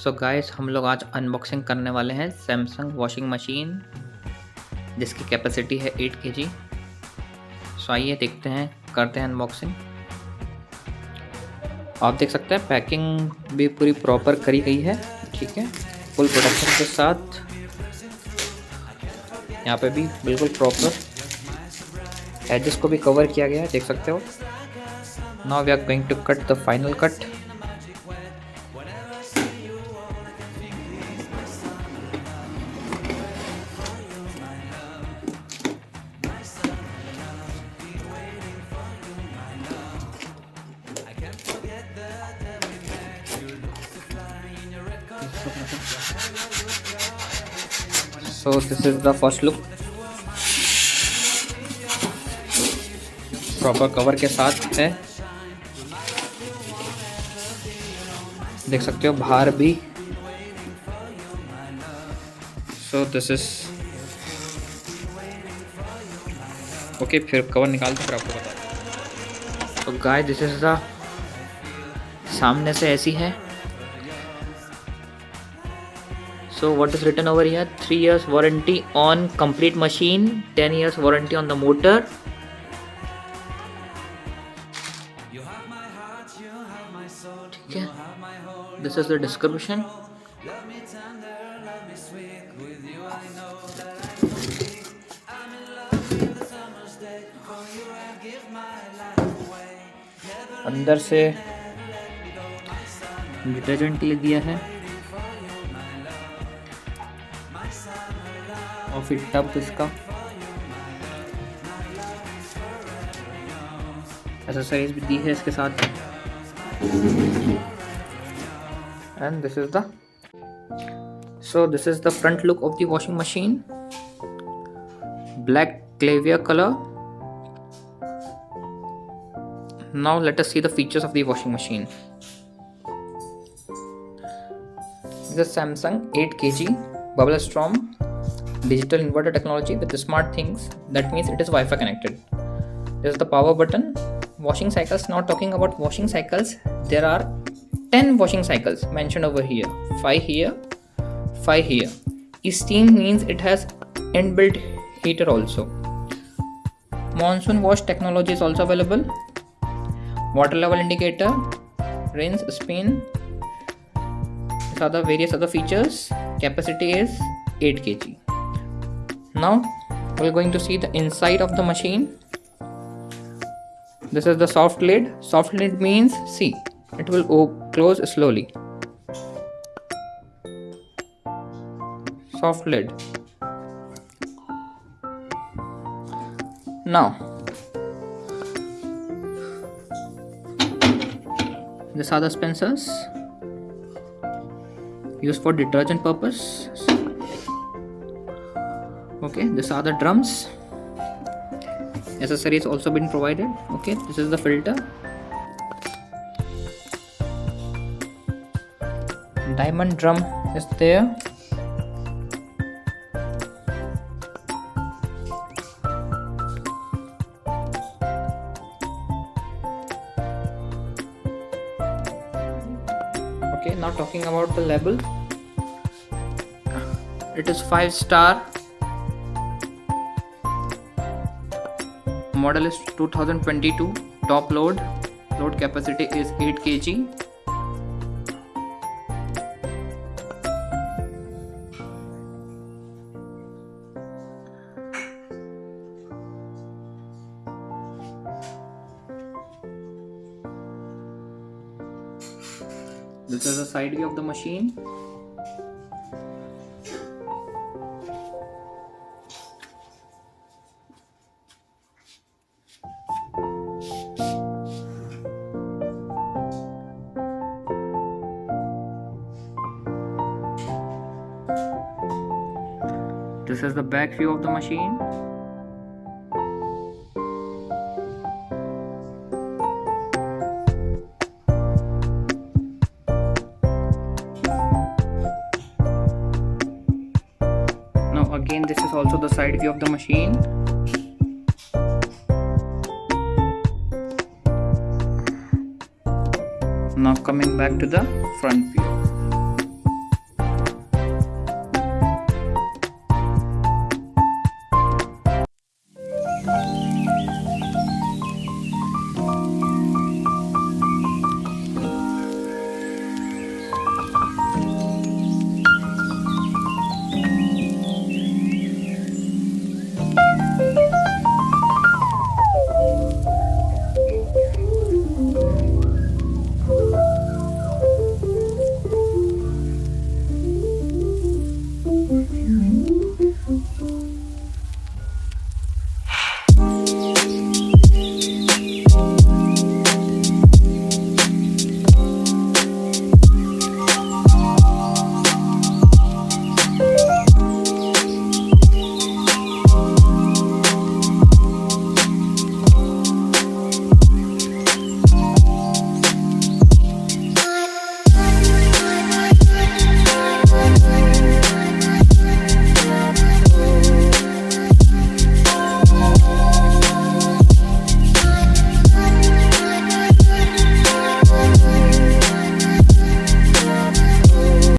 So guys, हम लोग आज अनबॉक्सिंग करने वाले हैं सैमसंग वॉशिंग मशीन जिसकी कैपेसिटी है 8 kg। सो आइए देखते हैं, करते हैं अनबॉक्सिंग। आप देख सकते हैं पैकिंग भी पूरी प्रॉपर करी गई है, ठीक है, फुल प्रोटेक्शन के साथ। यहाँ पे भी बिल्कुल प्रॉपर एजेस को भी कवर किया गया है, देख सकते हो। Now we are going to cut the final cut. So this is the first look, proper cover के साथ है, देख सकते हो बाहर भी। So this is ओके, फिर कवर निकाल के फिर आपको बता। तो गाइस, दिस इज द सामने से ऐसी है। So what is written over here? 3 years warranty on complete machine, 10 years warranty on the motor. ठीक है, this is the description. अंदर से डिटर्जेंट लिख दिया है और फिर टब इसका एक्सेसरीज भी दी है इसके साथ। And this is the this is the front look of the washing machine, black Caviar color. Now let us see the features of the washing machine. This is Samsung 8 kg bubble storm digital inverter technology with smart things. That means it is Wi-Fi connected. This is the power button. Washing cycles. Now talking about washing cycles, there are 10 washing cycles mentioned over here. 5 here, 5 here. Steam means it has inbuilt heater also. Monsoon wash technology is also available. Water level indicator, rinse, spin. These are the various other features. Capacity is 8 kg. Now we're going to see the inside of the machine. This is the soft lid. Soft lid means, see, it will close slowly. Soft lid. Now these are the dispensers used for detergent purpose. Okay, these are the drums. Accessories also been provided. Okay, this is the filter. Diamond drum is there. Okay, now talking about the label, it is 5-star. Model is 2022. Top load capacity is 8 kg. This is the side view of the machine. This is the back view of the machine. Now again, this is also the side view of the machine. Now coming back to the front.